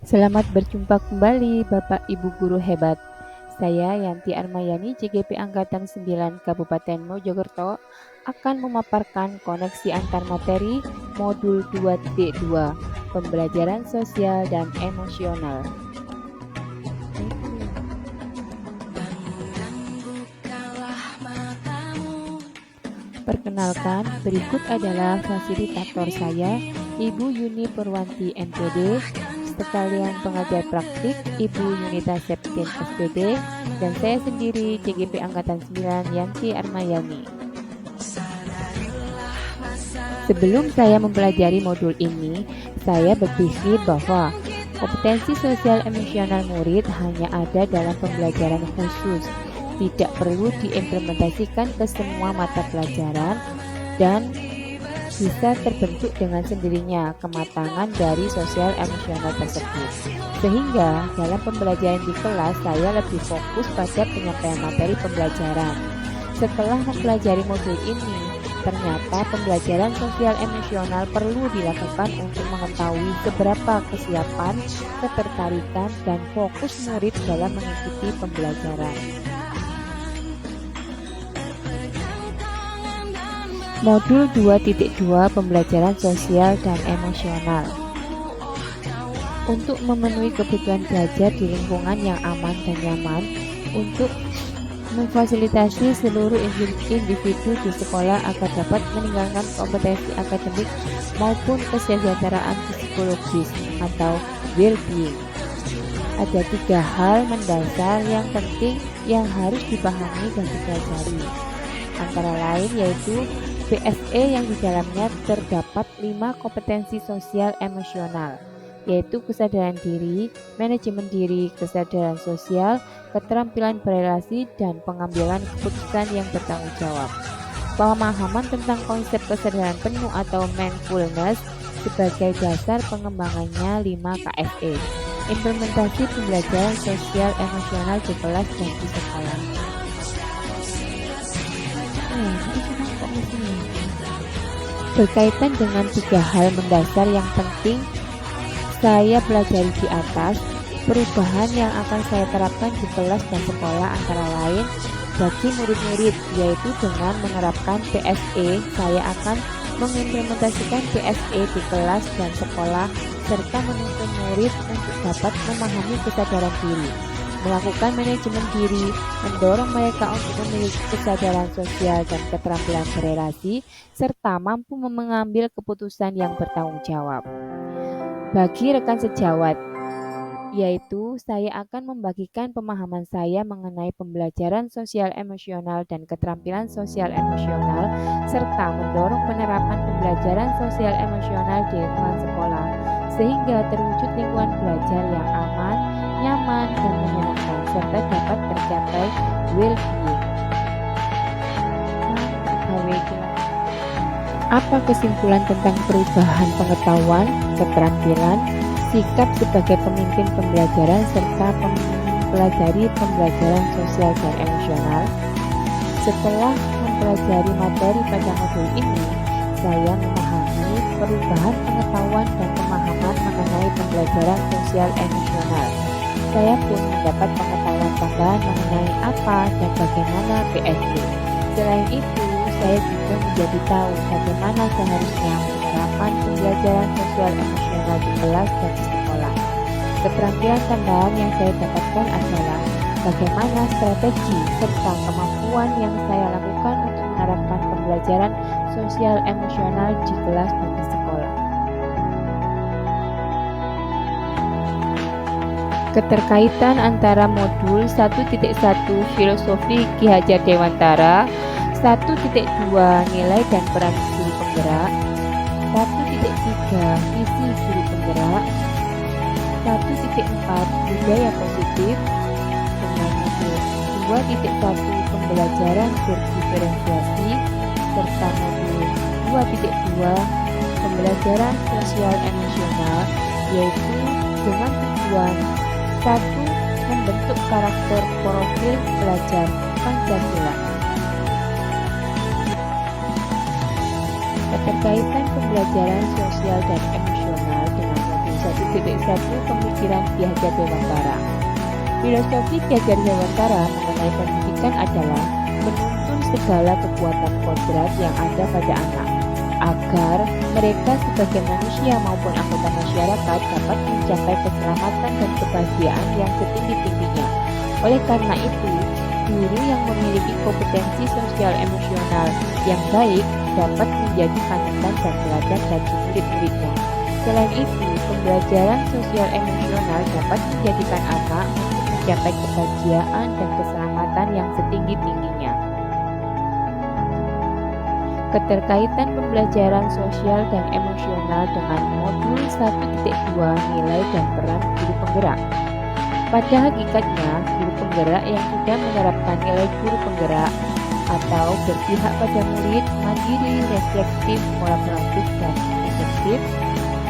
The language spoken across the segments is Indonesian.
Selamat berjumpa kembali Bapak Ibu Guru hebat. Saya Yanti Armayani, CGP Angkatan 9 Kabupaten Mojokerto akan memaparkan koneksi antar materi modul 2.2 Pembelajaran Sosial dan Emosional. Perkenalkan, berikut adalah fasilitator saya, Ibu Yuni Purwanti MPD, sekalian pengajar praktik Ibu Yunita Septin SPD, dan saya sendiri CGP Angkatan 9 Yanti Armayani. Sebelum saya mempelajari modul ini, saya berpikir bahwa kompetensi sosial emosional murid hanya ada dalam pembelajaran khusus, tidak perlu diimplementasikan ke semua mata pelajaran, dan bisa terbentuk dengan sendirinya kematangan dari sosial emosional tersebut. Sehingga dalam pembelajaran di kelas saya lebih fokus pada penyampaian materi pembelajaran. Setelah mempelajari modul ini, ternyata pembelajaran sosial emosional perlu dilakukan untuk mengetahui seberapa kesiapan, ketertarikan, dan fokus murid dalam mengikuti pembelajaran. Modul 2.2 Pembelajaran Sosial dan Emosional. Untuk memenuhi kebutuhan belajar di lingkungan yang aman dan nyaman, untuk memfasilitasi seluruh individu di sekolah agar dapat meningkatkan kompetensi akademik maupun kesejahteraan psikologis atau well-being. Ada 3 hal mendasar yang penting yang harus dipahami dan dipelajari. Antara lain yaitu PSE yang di dalamnya terdapat 5 kompetensi sosial emosional, yaitu kesadaran diri, manajemen diri, kesadaran sosial, keterampilan berelasi, dan pengambilan keputusan yang bertanggung jawab. Pemahaman tentang konsep kesadaran penuh atau mindfulness sebagai dasar pengembangannya 5 KSE. Implementasi pembelajaran sosial emosional di kelas dan di sekolah. Berkaitan dengan 3 hal mendasar yang penting saya pelajari di atas, perubahan yang akan saya terapkan di kelas dan sekolah antara lain bagi murid-murid, yaitu dengan menerapkan PSE, saya akan mengimplementasikan PSE di kelas dan sekolah serta menuntun murid untuk dapat memahami kesadaran diri, melakukan manajemen diri, mendorong mereka untuk memiliki kesadaran sosial dan keterampilan berelasi, serta mampu mengambil keputusan yang bertanggung jawab. Bagi rekan sejawat, yaitu saya akan membagikan pemahaman saya mengenai pembelajaran sosial emosional dan keterampilan sosial emosional, serta mendorong penerapan pembelajaran sosial emosional di lingkungan sekolah, sehingga terwujud lingkungan belajar yang aman, nyaman, dan menyenangkan, serta dapat tercapai well-being. Apa kesimpulan tentang perubahan pengetahuan, keterampilan, sikap sebagai pemimpin pembelajaran, serta mempelajari pembelajaran sosial dan emosional? Setelah mempelajari materi pada modul ini, saya memahami perubahan pengetahuan dan pemahaman mengenai pembelajaran sosial emosional. Saya pun mendapat pengetahuan tambahan mengenai apa dan bagaimana PSE. Selain itu, saya juga menjadi tahu bagaimana seharusnya menerapkan pembelajaran sosial emosional di kelas dan di sekolah. Keterampilan tambahan yang saya dapatkan adalah bagaimana strategi serta kemampuan yang saya lakukan untuk menerapkan pembelajaran sosial emosional di kelas dan di sekolah. Keterkaitan antara modul 1.1 Filosofi Ki Hajar Dewantara, 1.2 Nilai dan peran guru penggerak, 1.3 Visi guru penggerak, 1.4 Budaya positif, dengan modul 2.1 Pembelajaran berdiferensiasi, serta modul 2.2 Pembelajaran sosial emosional, yaitu dengan tujuan 1. Membentuk karakter profil pelajar Pancasila. Keterkaitan pembelajaran sosial dan emosional dengan modul 1.2 1.1 Pemikiran Ki Hajar Dewantara. Filosofi Ki Hajar Dewantara mengenai pendidikan adalah menuntun segala kekuatan kodrat yang ada pada anak, agar mereka sebagai manusia maupun anggota masyarakat dapat mencapai keselamatan dan kebahagiaan yang setinggi-tingginya. Oleh karena itu, guru yang memiliki kompetensi sosial emosional yang baik dapat menjadi panutan dan teladan bagi murid-muridnya. Selain itu, pembelajaran sosial emosional dapat menjadikan anak untuk mencapai kebahagiaan dan keselamatan yang setinggi-tingginya. Keterkaitan pembelajaran sosial dan emosional dengan modul 1.2 Nilai dan Peran Guru Penggerak. Pada hakikatnya, guru penggerak yang sudah menerapkan nilai guru penggerak atau berpihak pada murid, mandiri, reflektif, kolaboratif, dan efektif,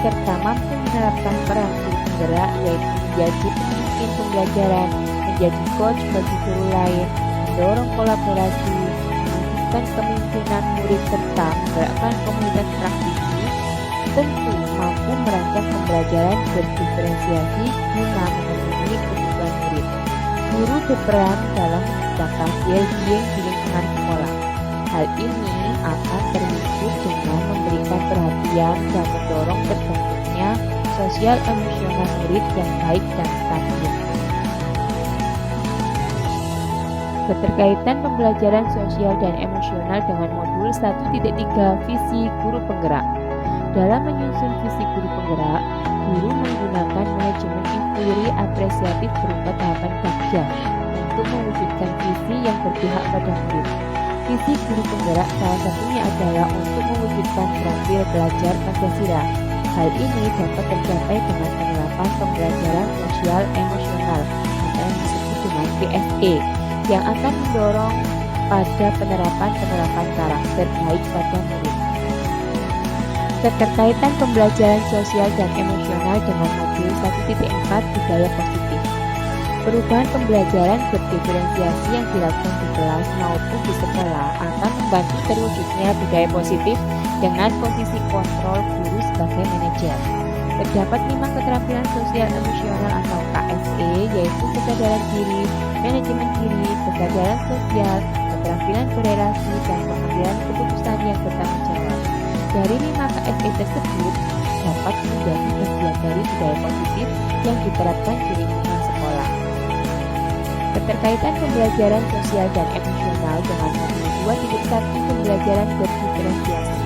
serta mampu menerapkan peran guru penggerak yaitu menjadi pemimpin pembelajaran, menjadi coach bagi guru lain, mendorong kolaborasi, mewujudkan kemimpinan murid serta menggerakkan komunitas praktisi, tentu mampu merancang pembelajaran berdiferensiasi guna memenuhi kebutuhan murid. Guru berperan dalam menciptakan well-being di lingkungan sekolah. Hal ini akan terwujud dengan memberikan perhatian dan mendorong terbentuknya sosial emosional murid yang baik dan stabil. Keterkaitan pembelajaran sosial dan emosional dengan modul 1.3 Visi Guru Penggerak. Dalam menyusun visi guru penggerak, guru menggunakan manajemen inquiry apresiatif berupa tahapan bagja untuk mewujudkan visi yang berpihak pada murid. Visi guru penggerak salah satunya adalah untuk mewujudkan profil belajar Pancasila. Hal ini dapat tercapai dengan penerapan pembelajaran sosial emosional atau yang disebut dengan PSE, yang akan mendorong pada penerapan karakter baik pada murid. Keterkaitan pembelajaran sosial dan emosional dengan modul 1.4 Budaya Positif. Perubahan pembelajaran berdiferensiasi yang dilakukan di kelas maupun di sekolah akan membantu terwujudnya budaya positif dengan posisi kontrol guru sebagai manajer. Terdapat 5 keterampilan sosial emosional atau KSE, yaitu kesadaran diri, manajemen diri, kesadaran sosial, keterampilan berrelasi, dan pengambilan keputusan yang bertanggung jawab. Dari 5 KSE tersebut dapat menjadi bagian dari budaya positif yang diterapkan di lingkungan sekolah. Keterkaitan pembelajaran sosial dan emosional dengan modul 2.1 Pembelajaran berdiferensiasi.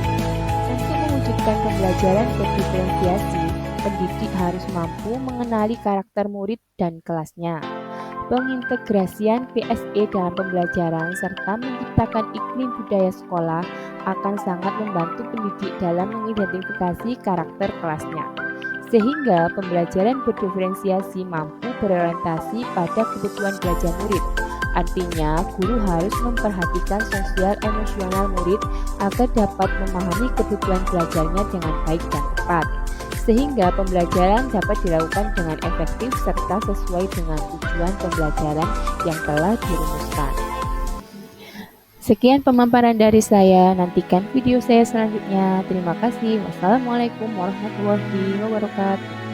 Untuk mewujudkan pembelajaran berdiferensiasi, pendidik harus mampu mengenali karakter murid dan kelasnya. Pengintegrasian PSE dalam pembelajaran serta menciptakan iklim budaya sekolah akan sangat membantu pendidik dalam mengidentifikasi karakter kelasnya, sehingga pembelajaran berdiferensiasi mampu berorientasi pada kebutuhan belajar murid. Artinya, guru harus memperhatikan sosial emosional murid agar dapat memahami kebutuhan belajarnya dengan baik dan tepat, sehingga pembelajaran dapat dilakukan dengan efektif serta sesuai dengan tujuan pembelajaran yang telah dirumuskan. Sekian pemaparan dari saya, nantikan video saya selanjutnya. Terima kasih. Wassalamualaikum warahmatullahi wabarakatuh.